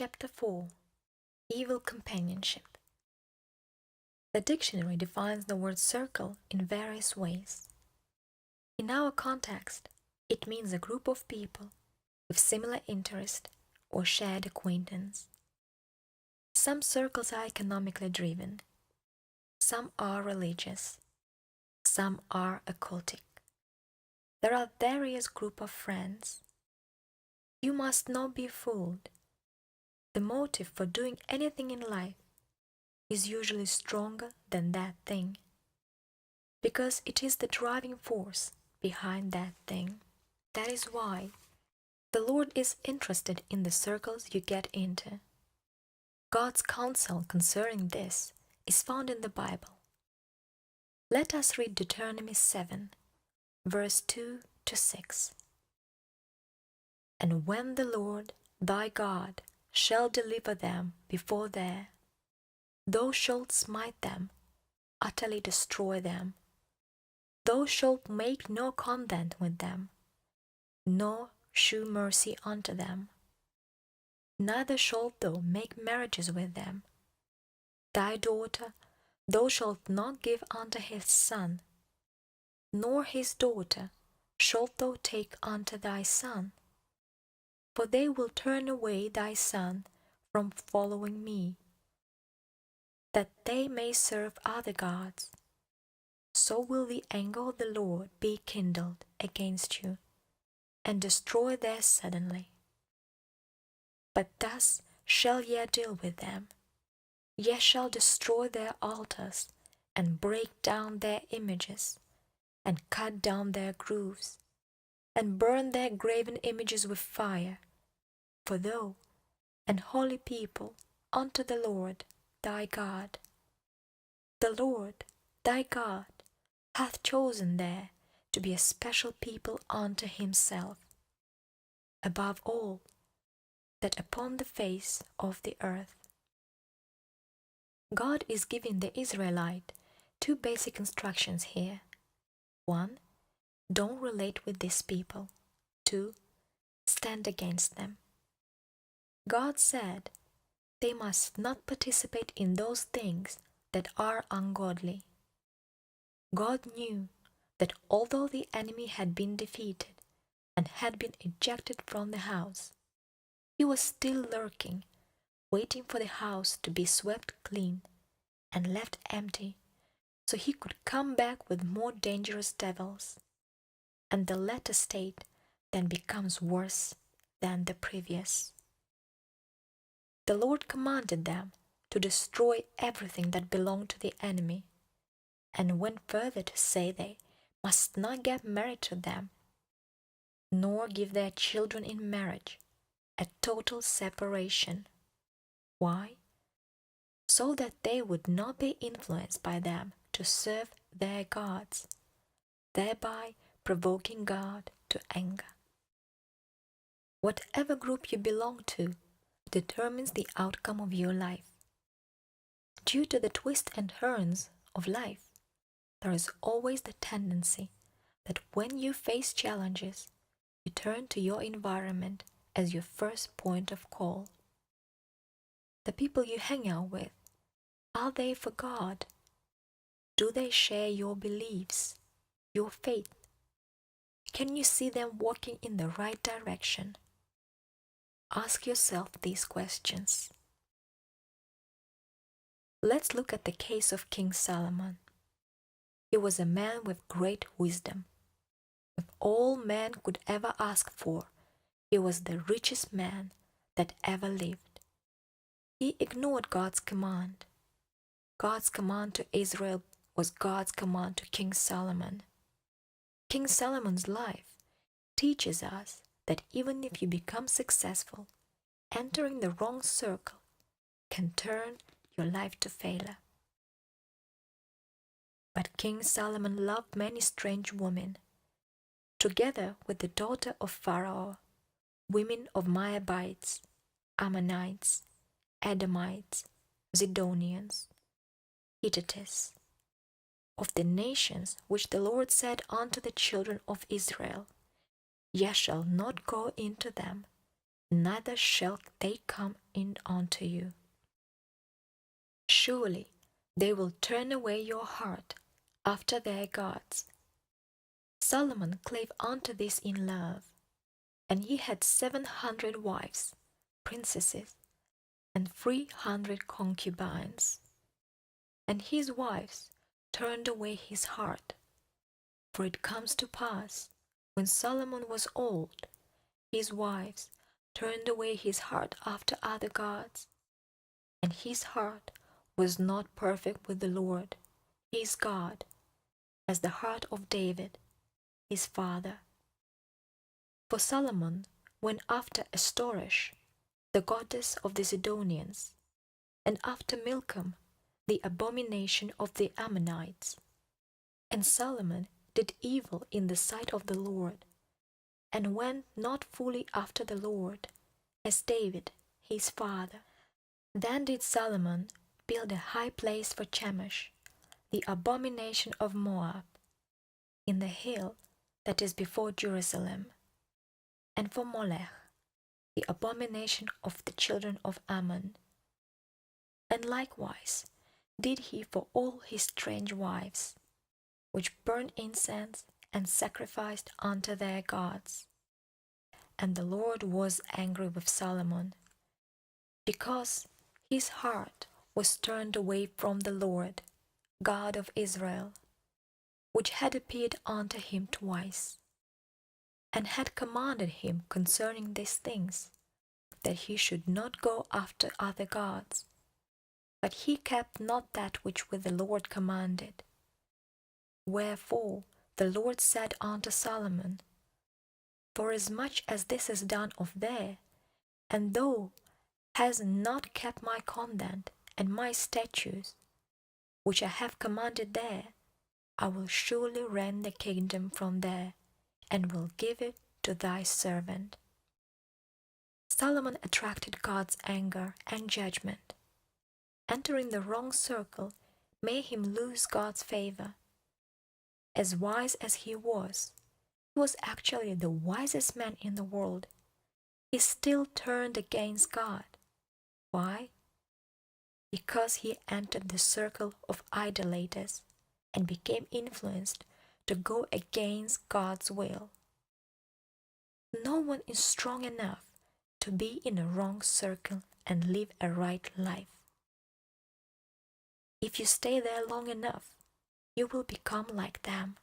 chapter 4, Evil Companionship. The dictionary defines the word circle in various ways. In our context, it means a group of people with similar interest or shared acquaintance. Some circles are economically driven, some are religious, some are occultic. There are various groups of friends. You must not be fooled. The motive for doing anything in life is usually stronger than that thing, because it is the driving force behind that thing. That is why the Lord is interested in the circles you get into. God's counsel concerning this is found in the Bible. Let us read Deuteronomy 7, verse 2 to 6. And when the Lord thy God shall deliver them before thee, thou shalt smite them, utterly destroy them. Thou shalt make no covenant with them, nor shew mercy unto them. Neither shalt thou make marriages with them. Thy daughter thou shalt not give unto his son, nor his daughter shalt thou take unto thy son. For they will turn away thy son from following me, that they may serve other gods. So will the anger of the Lord be kindled against you, and destroy thee suddenly. But thus shall ye deal with them. Ye shall destroy their altars, and break down their images, and cut down their groves, and burn their graven images with fire. For thou, an holy people unto the Lord thy God. The Lord thy God hath chosen thee to be a special people unto himself, above all that upon the face of the earth. God is giving the Israelite two basic instructions here. 1. Don't relate with these people. 2. Stand against them. God said they must not participate in those things that are ungodly. God knew that although the enemy had been defeated and had been ejected from the house, he was still lurking, waiting for the house to be swept clean and left empty so he could come back with more dangerous devils. And the latter state then becomes worse than the previous. The Lord commanded them to destroy everything that belonged to the enemy, and went further to say they must not get married to them, nor give their children in marriage, a total separation. Why? So that they would not be influenced by them to serve their gods, thereby provoking God to anger. Whatever group you belong to determines the outcome of your life. Due to the twists and turns of life, there is always the tendency that when you face challenges, you turn to your environment as your first point of call. The people you hang out with, are they for God? Do they share your beliefs, your faith? Can you see them walking in the right direction? Ask yourself these questions. Let's look at the case of King Solomon. He was a man with great wisdom. If all man could ever ask for, he was the richest man that ever lived. He ignored God's command. God's command to Israel was God's command to King Solomon. King Solomon's life teaches us that even if you become successful, entering the wrong circle can turn your life to failure. But King Solomon loved many strange women, together with the daughter of Pharaoh, women of Moabites, Ammonites, Edomites, Zidonians, Hittites, of the nations which the Lord said unto the children of Israel, Ye shall not go into them, neither shall they come in unto you. Surely they will turn away your heart after their gods. Solomon clave unto this in love, and he had 700 wives, princesses, and 300 concubines. And his wives turned away his heart. For it comes to pass, when Solomon was old, his wives turned away his heart after other gods, and his heart was not perfect with the Lord, his God, as the heart of David, his father. For Solomon went after Ashtoreth, the goddess of the Sidonians, and after Milcom, the abomination of the Ammonites. And Solomon did evil in the sight of the Lord, and went not fully after the Lord, as David his father. Then did Solomon build a high place for Chemosh, the abomination of Moab, in the hill that is before Jerusalem, and for Molech, the abomination of the children of Ammon. And likewise did he for all his strange wives, which burned incense and sacrificed unto their gods. And the Lord was angry with Solomon, because his heart was turned away from the Lord, God of Israel, which had appeared unto him twice, and had commanded him concerning these things, that he should not go after other gods. But he kept not that which the Lord commanded. Wherefore the Lord said unto Solomon, Forasmuch as this is done of thee, and thou hast not kept my commandment and my statutes, which I have commanded thee, I will surely rend the kingdom from thee, and will give it to thy servant. Solomon attracted God's anger and judgment. Entering the wrong circle made him lose God's favor. As wise as he was actually the wisest man in the world. He still turned against God. Why? Because he entered the circle of idolaters and became influenced to go against God's will. No one is strong enough to be in a wrong circle and live a right life. If you stay there long enough, you will become like them.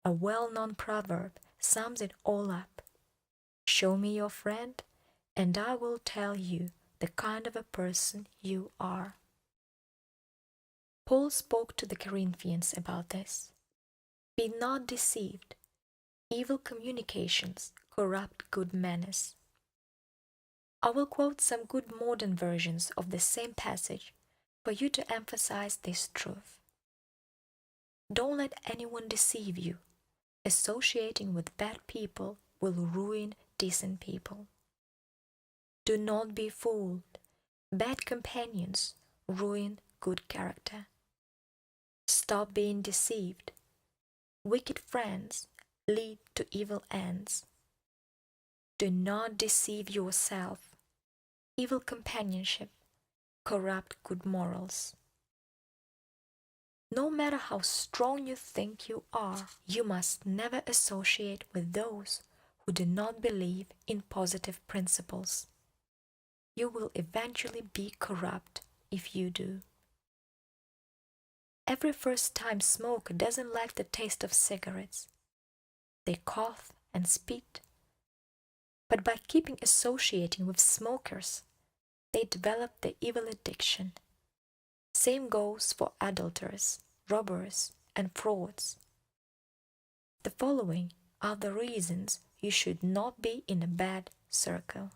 A well-known proverb sums it all up. Show me your friend, and I will tell you the kind of a person you are. Paul spoke to the Corinthians about this. Be not deceived. Evil communications corrupt good manners. I will quote some good modern versions of the same passage for you to emphasize this truth. Don't let anyone deceive you. Associating with bad people will ruin decent people. Do not be fooled. Bad companions ruin good character. Stop being deceived. Wicked friends lead to evil ends. Do not deceive yourself. Evil companionship corrupt good morals. No matter how strong you think you are, you must never associate with those who do not believe in positive principles. You will eventually be corrupt if you do. Every first-time smoker doesn't like the taste of cigarettes. They cough and spit. But by keeping associating with smokers, they develop the evil addiction. Same goes for adulterers, robbers, and frauds. The following are the reasons you should not be in a bad circle.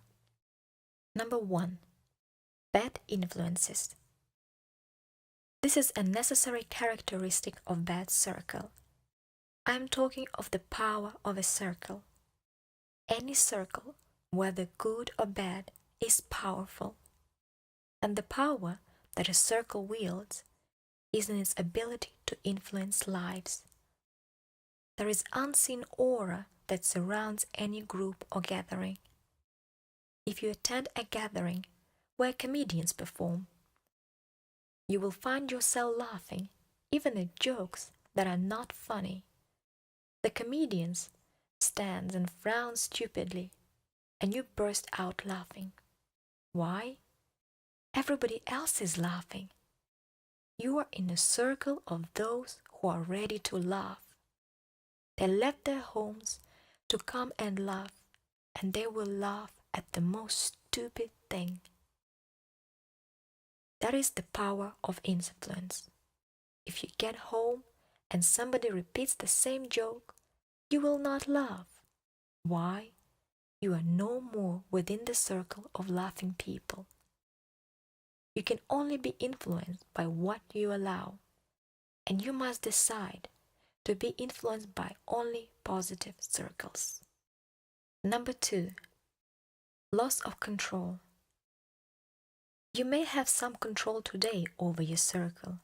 Number 1. Bad influences. This is a necessary characteristic of bad circle. I am talking of the power of a circle. Any circle, whether good or bad, is powerful. And the power that a circle wields is in its ability to influence lives. There is unseen aura that surrounds any group or gathering. if you attend a gathering where comedians perform, you will find yourself laughing even at jokes that are not funny. The comedians stands and frowns stupidly, and you burst out laughing. Why? Everybody else is laughing. You are in a circle of those who are ready to laugh. They left their homes to come and laugh, and they will laugh at the most stupid thing. That is the power of influence. If you get home and somebody repeats the same joke, you will not laugh. Why? You are no more within the circle of laughing people. You can only be influenced by what you allow, and you must decide to be influenced by only positive circles. Number 2, loss of control. You may have some control today over your circle,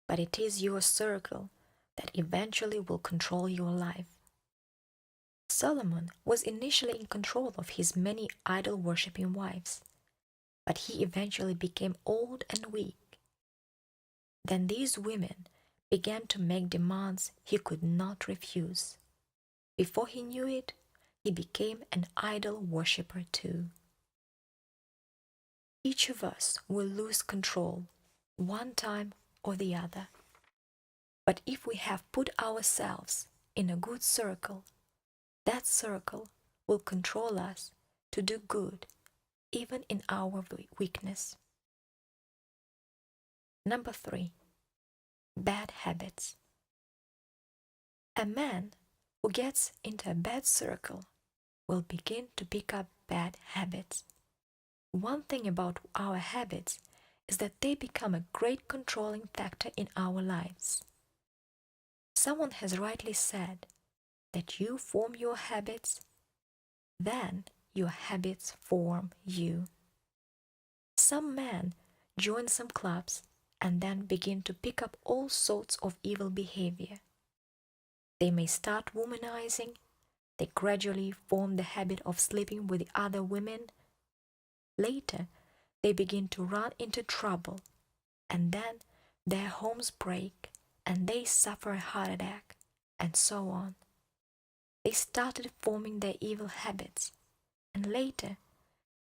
but it is your circle that eventually will control your life. Solomon was initially in control of his many idol-worshipping wives, but he eventually became old and weak. Then these women began to make demands he could not refuse. Before he knew it, he became an idol worshipper too. Each of us will lose control one time or the other. But if we have put ourselves in a good circle, that circle will control us to do good, even in our weakness. Number 3, bad habits. A man who gets into a bad circle will begin to pick up bad habits. One thing about our habits is that they become a great controlling factor in our lives. Someone has rightly said that you form your habits, then your habits form you. Some men join some clubs and then begin to pick up all sorts of evil behavior. They may start womanizing, they gradually form the habit of sleeping with the other women. Later, they begin to run into trouble, and then their homes break and they suffer a heart attack, and so on. They started forming their evil habits, and later,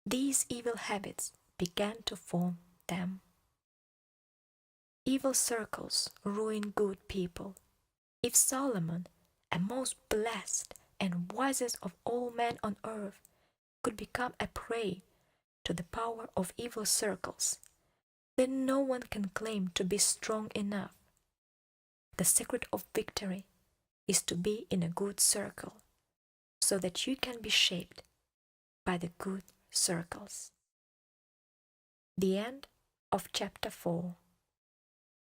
these evil habits began to form them. Evil circles ruin good people. If Solomon, a most blessed and wisest of all men on earth, could become a prey to the power of evil circles, then no one can claim to be strong enough. The secret of victory is to be in a good circle, so that you can be shaped by the good circles. The end of chapter 4.